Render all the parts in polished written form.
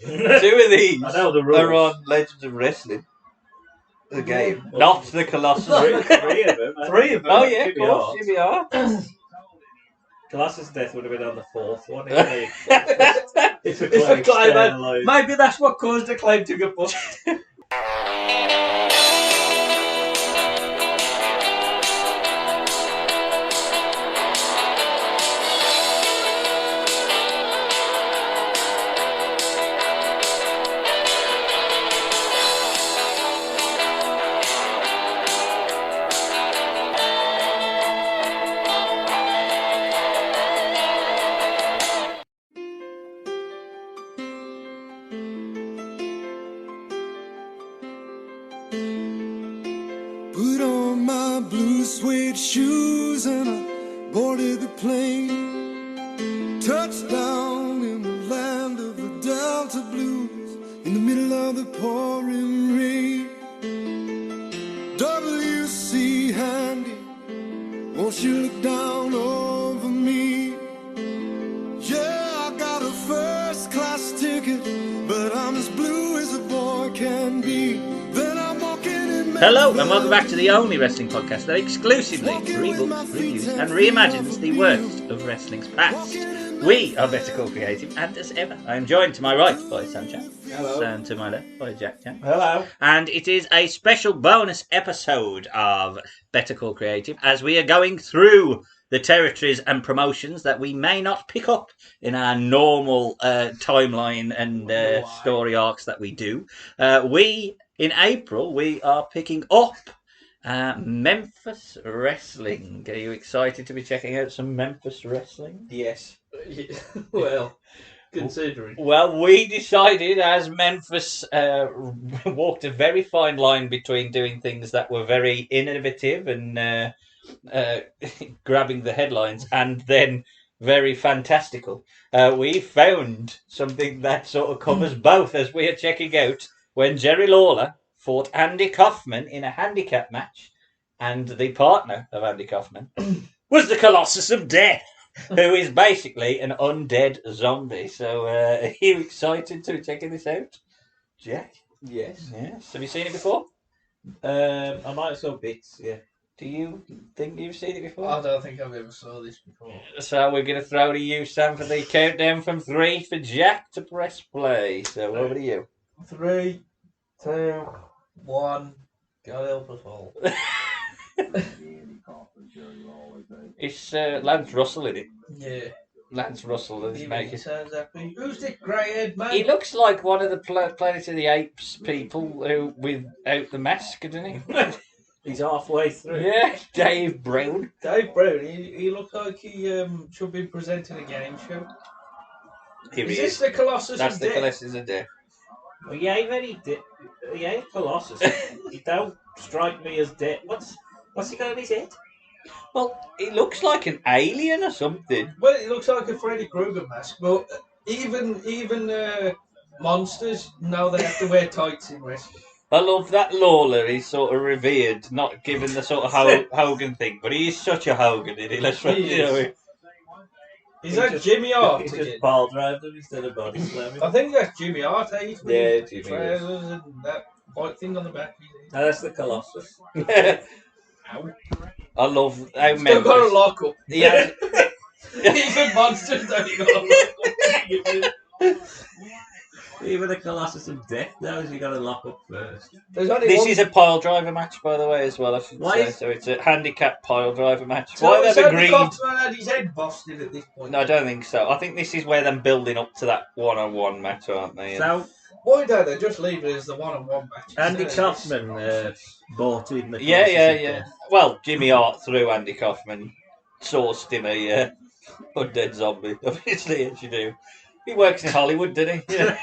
Two of these I know the rules. are on Legends of Wrestling. The game, Well, not the Colossus. Three of them. Three of them. Oh yeah, of Jimmy course, Hart. Jimmy Hart. Colossus of Death would have been on the fourth one. If It's a It's claim. a claim, staying man. alive. Maybe that's what caused the claim to get booked. Put on my blue suede shoes and I boarded the plane. Touchdown in the land of the Delta Blues, in the middle of the pouring rain. W.C. Handy, won't you look down over me? Yeah, I got a first class ticket, but I'm as blue as a boy can be. Then I'm walking in Hello and welcome back to the only wrestling podcast that exclusively rebooks, reviews and reimagines the worst of wrestling's past. We are Better Call Creative, and as ever I am joined to my right by Sam Chan. Hello. And to my left by Jack Chan. Hello. And it is a special bonus episode of Better Call Creative as we are going through the territories and promotions that we may not pick up in our normal timeline and story arcs that we do. In April, we are picking up Memphis Wrestling. Are you excited to be checking out some Memphis Wrestling? Yes. Well, considering. Well, we decided as Memphis walked a very fine line between doing things that were very innovative and grabbing the headlines and then very fantastical. We found something that sort of covers both as we are checking out when Jerry Lawler fought Andy Kaufman in a handicap match, and the partner of Andy Kaufman was the Colossus of Death, who is basically an undead zombie. So, are you excited to checking this out, Jack? Yes. Yes. Have you seen it before? I might have saw bits, yeah. Do you think you've seen it before? I don't think I've ever saw this before. So we're going to throw to you, Sam, for the countdown from 3 for Jack to press play. So over to you. 3, 2, 1. God help us all. It's Lance Russell in it. Yeah. Lance Russell is He making. sounds happy. Who's the grey-haired man? He looks like one of the Planet of the Apes people who without the mask, doesn't he? He's halfway through. Yeah, Dave Brown. Dave Brown. He looks like he should be presenting a game show. Here Is he this is. the Colossus That's of the Death? Colossus of Death. Well, he ain't Colossus. He don't strike me as dead. What's he got on his head? Well, he looks like an alien or something. Well, it looks like a Freddy Krueger mask, but even monsters know they have to wear tights in wrestling. I love that Lawler is sort of revered, not given the sort of Hogan thing, but he is such a Hogan, isn't he? Let's He you know. is. Is that Jimmy Hart He again? just pile drove him instead of body slamming. I think that's Jimmy Hart, eh? With Yeah, his Jimmy is. trousers and that white thing on the back. No, that's the Colossus. Ow. I love how Still got a Memphis. lock up. He has, Even monsters don't got a lock up. Even the Colossus of Death knows you got to lock up first. There's only this one. is a pile driver match, by the way, as well. I should Why say. is- So it's a handicap pile driver match. So Why is they've Andy agreed? Kaufman had his head busted at this point. No, I don't think so. I think this is where they're building up to that one-on-one match, aren't they? And So, Why don't they just leave it as the one-on-one match? Andy instead of this? Kaufman bought in the yeah. Colossus of Death. Well, Jimmy Hart through Andy Kaufman sourced him a undead zombie. Obviously, as you do. He works in Hollywood, doesn't he? Yeah.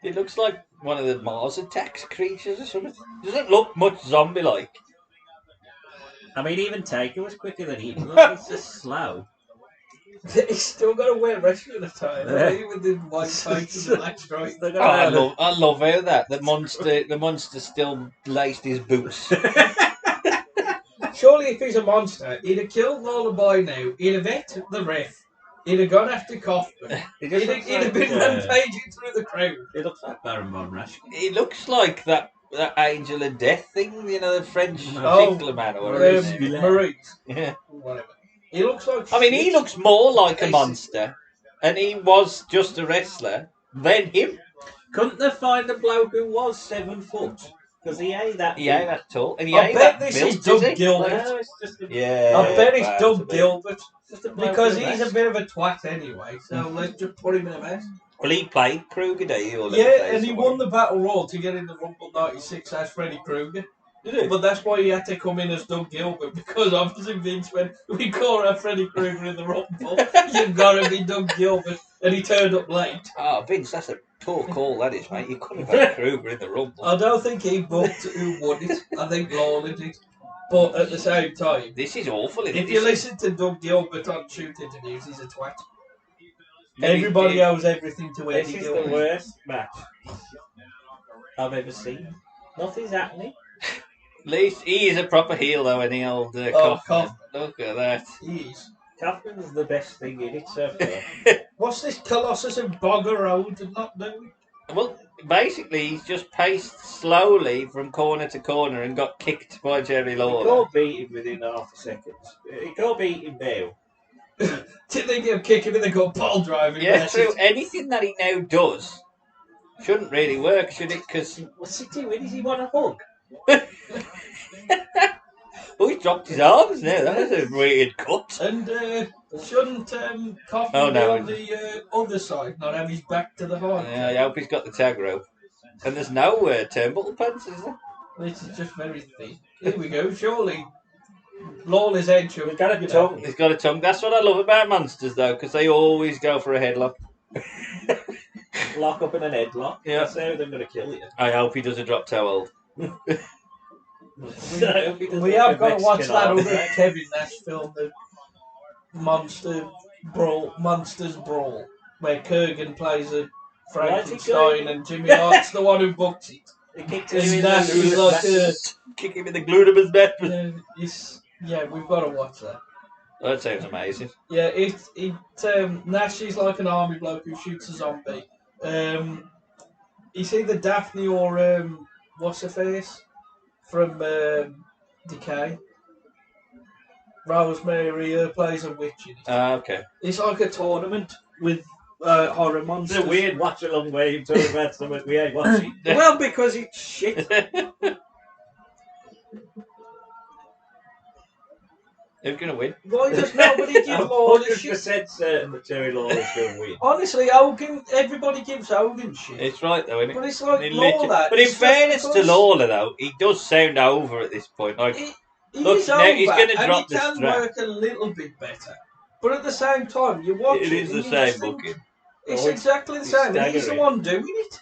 It looks like one of the Mars Attacks creatures or something. Doesn't look much zombie-like. I mean, even Taker was quicker than he. Look, he's just slow. He's still got to wear wrestling attire, Yeah. even in white tights and black stripes. They're Oh, gonna I love how that the monster still laced his boots. Surely, if he's a monster, he'd have killed Lawler by now. He'd have ate the ref. He'd have gone after Kaufman. He He'd just have been rampaging through the crowd. It looks like Baron Von Rasch. He looks like that Angel of Death thing, you know, the French Oh, Tickler man or whatever his name is. Maurice. Yeah. Whatever. He looks like. I mean, he shit. looks more like a Basically. monster, and he was just a wrestler than him. Couldn't they find a bloke who was 7 foot? Because he ain't that. He ain't that tall, and he I ain't bet that this built, is Doug he? Gilbert. No, it's just a, Yeah. I bet it's perhaps Doug a bit. Gilbert. just a bloke Because in a he's a vest. bit of a twat anyway, so let's just put him in a mess. Well, he played Kruger, did he? Or Yeah, Leatherface and he or won the Battle Royal to get in the Rumble 96 as Freddy Krueger. whatever. But that's why he had to come in as Doug Gilbert, because obviously Vince went, we call her Freddy Krueger in the Rumble, you've got to be Doug Gilbert, and he turned up late. Oh, Vince, that's a poor call, that is, mate. You could have had Kruger in the Rumble. I don't think he booked who won it, I think Lawler did. But at the same time, This is awful, isn't if it? you listen to Doug Gilbert on shoot interviews, he's a twat. Did he- Everybody did- owes everything to This Andy is the Gilbert. worst match I've ever seen. Nothing's happening. At least he is a proper heel, though, any old Kaufman. Kaufman. Look at that. He is. Kaufman's the best thing in it so far. What's this Colossus of Bogger Road and not doing? Well, basically, he's just paced slowly from corner to corner and got kicked by Jerry He Lawler. can't beat him within half a second. He can't beat him now. Did they get kicking and they got ball driving? Yeah, That's true. it. Anything that he now does shouldn't really work, should it? Because What's he doing? Is he want a hug? oh, he dropped his arms now. That was a weird cut. And shouldn't Kaufman Oh, no. be on the other side, not have his back to the hard? Yeah, I hope he's got the tag rope. And there's no turnbuckle pants, is there? This is just very thin. Here we go. Surely Lawler's head should He's got a you know, tongue. He's got a tongue. That's what I love about monsters, though, because they always go for a headlock. Lock up in an headlock. Yeah. That's how they're going to kill you. I hope he does a drop toe hold. We have got to watch that other Kevin Nash film, the Monsters Brawl, where Kurgan plays a Frankenstein and Jimmy Hart's the one who books it. He kicked And him in Nash is the like, Kick him in the gluteus neck. yeah, we've got to watch that. That sounds amazing. Yeah, Nash is like an army bloke who shoots a zombie. He's either Daphne or what's her face from Decay. Rosemary plays a witch in it. Okay. It's like a tournament with horror It's monsters. a weird watch along where you talk about something we ain't watching. Well, because it's shit. Who's going to win? Why does nobody give I'm Lawler shit? 100% certain that Terry Lawler's going to win. Honestly, Hogan, everybody gives Hogan shit. It's right, though, isn't it? But it's like He literally- Lawler. But in it's just fairness to because Lawler, though, he does sound over at this point. Like, He Look, is now over, he's gonna and drop he the can strap. work a little bit better. But at the same time, you watch it it is the and you same just think, booking. It's Oh, exactly the it's same. And he's the staggering. one doing it.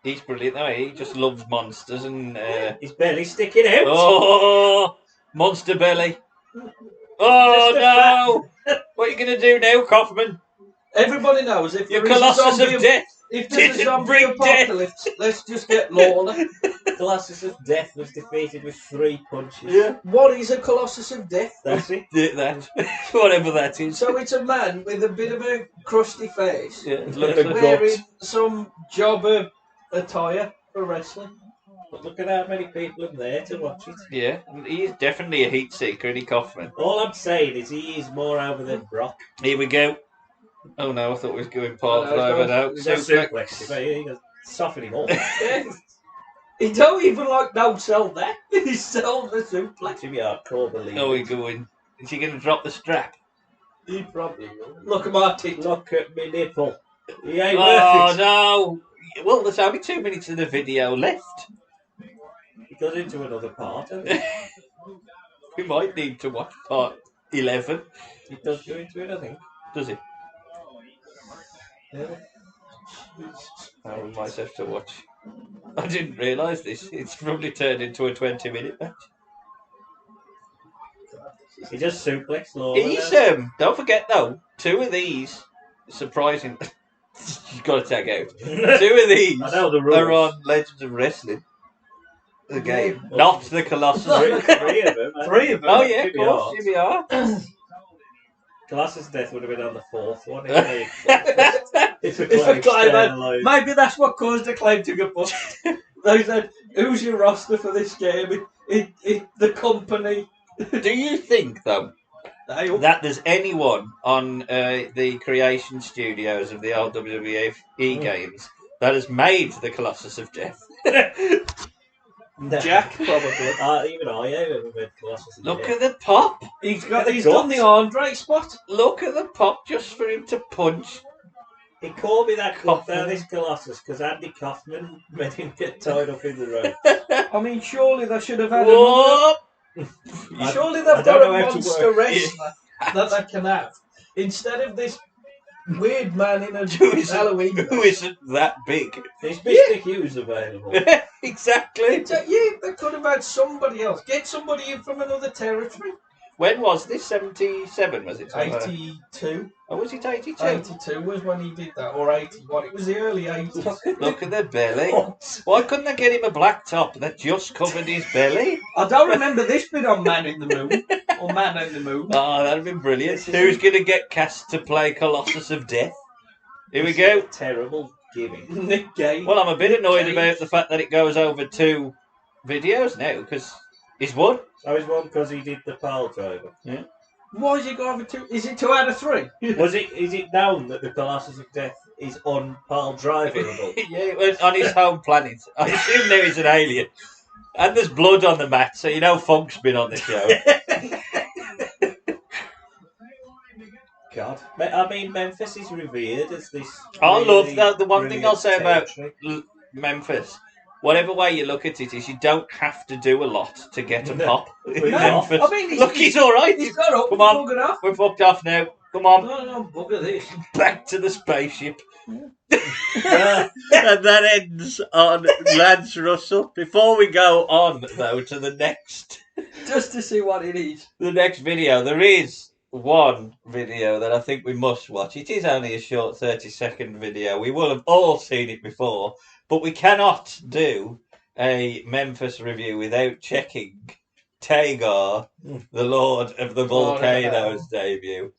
He's brilliant, though. He just loves monsters and. His belly sticking out. Oh, monster belly. Oh, no. What are you going to do now, Kaufman? Everybody knows if Your there is a Colossus zombie, of Death. if there's a didn't zombie bring apocalypse, let's just get Lawler. Colossus of Death was defeated with 3 punches. Yeah. What is a Colossus of Death? That's it. That. Whatever that is. So it's a man with a bit of a crusty face, Yeah, it looks like wearing guts. some jobber attire for wrestling. But look at how many people are there to watch it. Yeah, he is definitely a heat seeker, isn't he, Kaufman? All I'm saying is he is more over than Brock. Here we go. Oh no, I thought we was going part No, driver now. He's got suplex. He can soften him up. He don't even sell that. He sells the suplex. Let him be hardcore believer. Oh, we going. Is he going to drop the strap? He probably will. Look at my tit. Look at me nipple. He ain't Oh worth it. no! Well, there's only 2 minutes of the video left. He goes into another part. And We might need to watch part 11. he does go into it, I think. Does he? Yeah. I might have to watch. I didn't realise this. It's probably turned into a 20-minute match. He just suplex Lawler. He's now. don't forget though, 2 of these surprising. You've got to tag out. 2 of these I know the rules. are on Legends of Wrestling, The game. not the Colossus. Three of them. 3 of them. Oh yeah, of Jimmy course, Hart. here we are. Colossus of Death would have been on the fourth one. If If a Acclaim claim stayed had- alive. maybe that's what caused the claim to get bust. They said, "Who's your roster for this game?" The company. Do you think, though, that there's anyone on the creation studios of the old WWE games that has made the Colossus of Death? No. Jack, probably. Even I haven't read Colossus of Look Death. at the pop. He's Got the done the guts. Andre spot. Look at the pop just for him to punch. He called me that Kaufman. this Colossus because Andy Kaufman made him get tied up in the rope. I mean, surely they should have had another. Whoop! Surely I they've don't got know a how to monster work. wrestler that they can have instead of this weird man in a Halloween. Who isn't that big? Is Mr. Hughes available? Exactly. Yeah, they could have had somebody else. Get somebody in from another territory. When was this? 77, was it? 82. Oh, was it 82? 82 was when he did that, or 81. It was the early 80s. Look at the belly. Why couldn't they get him a black top that just covered his belly? I don't remember this bit on Man in the Moon, or Man in the Moon. Oh, that'd have been brilliant. Who's going to get cast to play Colossus of Death? Here we go. Terrible gimmick. Nick Gage. Well, I'm a bit annoyed Cage. about the fact that it goes over 2 videos now, because he's won. I was one because he did the pile driver. Why is it going over 2? Is it 2 out of 3? Is it known that the Colossus of Death is on pile drivable? Yeah, it was on his home planet. I assume now he's an alien. And there's blood on the mat, so you know Funk's been on the show. God. I mean, Memphis is revered as this. I love really that. The one thing I'll say about territory. Memphis, whatever way you look at it, is you don't have to do a lot to get a No. pop in No. Memphis. I mean, Look, he's all right. He's got up. Come on. Buggered off. We're fucked off now. Come on, No, bugger this. back to the spaceship. And that ends on Lance Russell. Before we go on, though, to the next Just to see what it is. video, there is one video that I think we must watch. It is only a short 30-second video. We will have all seen it before, but we cannot do a Memphis review without checking Ta-Gar, the Lord of the Volcano's debut.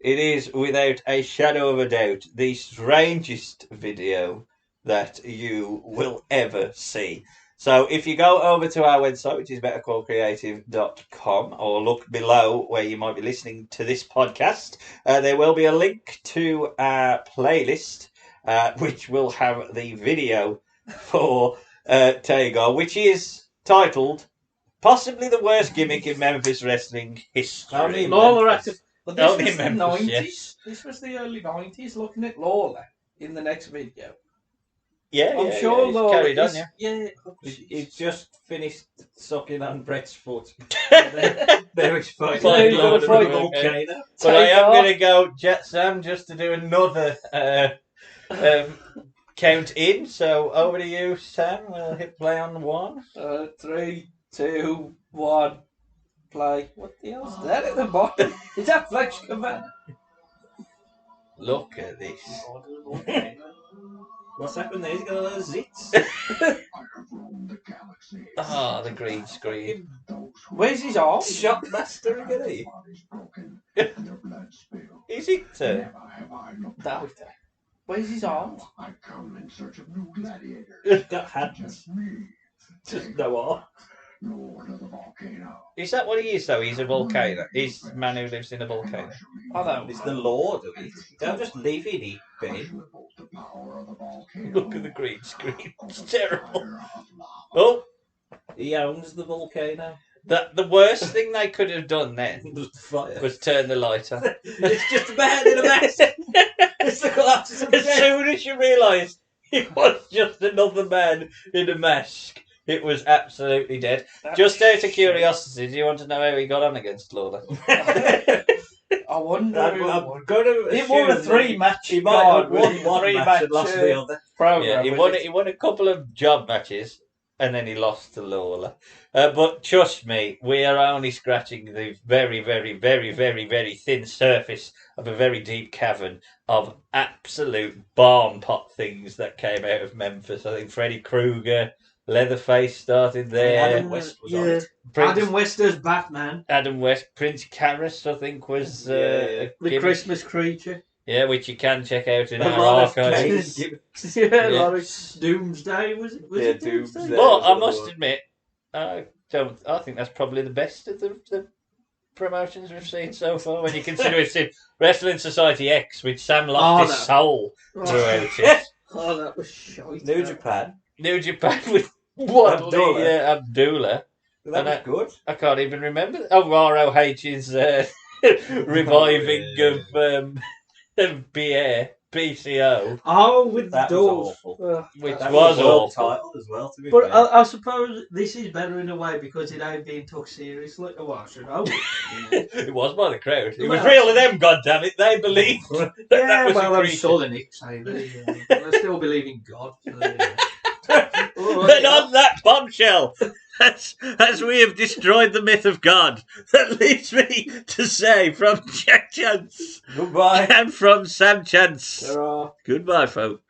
It is, without a shadow of a doubt, the strangest video that you will ever see. So if you go over to our website, which is bettercallcreative.com, or look below where you might be listening to this podcast, there will be a link to our playlist, which will have the video for Ta-Gar, which is titled possibly the worst gimmick in Memphis wrestling history. Lawler had to. But this Only was the Memphis, 90s. yes. This was the early 90s. Looking at Lawler in the next video. Yeah, I'm yeah, sure he's Lawler carried on, is- yeah. Yeah. He's just finished sucking on Brett's foot. There he's fighting So you're the gonna Lord of the fight Volcano. But I am Ta-Gar. going to go Jet Sam just to do another count in. So over to you, Sam. We'll hit play on 1. 3, 2, 1. Play. What the hell's that at the bottom? Is that Flex Command? Look at this. What's happened there? He's got a lot of zits. Ah, the green screen. Where's his arm? Shotmaster again, Is it? That was that. Where's his arms? He's got hands. Just no arm. Is that what he is, though? He's a volcano. He's a man who lives in a volcano. I know. He's the Lord of it. Don't just leave it in bed. Look at the green screen. It's terrible. Oh, He owns the volcano. the worst thing they could have done then Just fire. was turn the light on. It's just a man in a mask. It's the Colossus of As Death. soon as you realise it was just another man in a mask, it was absolutely dead. Just out of curiosity, do you want to know how he got on against Lawler? I wonder. I'm going to He won a assume 3-match. He might have won one match and lost the other. program. Yeah, he won a couple of job matches, and then he lost to Lawler. But trust me, we are only scratching the very, very, very, very, very thin surface of a very deep cavern of absolute bomb pot things that came out of Memphis. I think Freddy Krueger, Leatherface started there. Adam West was on it. Adam West as Batman. Adam West, Prince Karras, I think, was Yeah. The gimmick. Christmas creature. Yeah, which you can check out in A our lot of archives. gimmicks. A lot of Doomsday, was it? Was Yeah, it Doomsday. But I was must the admit, I think that's probably the best of the promotions we've seen so far. When you consider it's in Wrestling Society X, which Sam lost his soul throughout it. Oh, that was shite. New Japan. New Japan with Wadley Abdullah. Abdullah. That was good. I can't even remember. Oh, ROH's reviving of Pierre, PCO, Oh, with That the was doors. awful. which That was a world awful. title as well, to be But fair. I suppose this is better in a way because it ain't being took seriously. Oh, I should hope. It was by the crowd. It was Well, real to them, goddammit. They believed that Yeah, was well, a I'm creature. sure the Knicks say that. But I still believe in God. So, yeah. And on that bombshell, as we have destroyed the myth of God, that leaves me to say from Jack Chance Goodbye. and from Sam Chance, There are. goodbye, folks.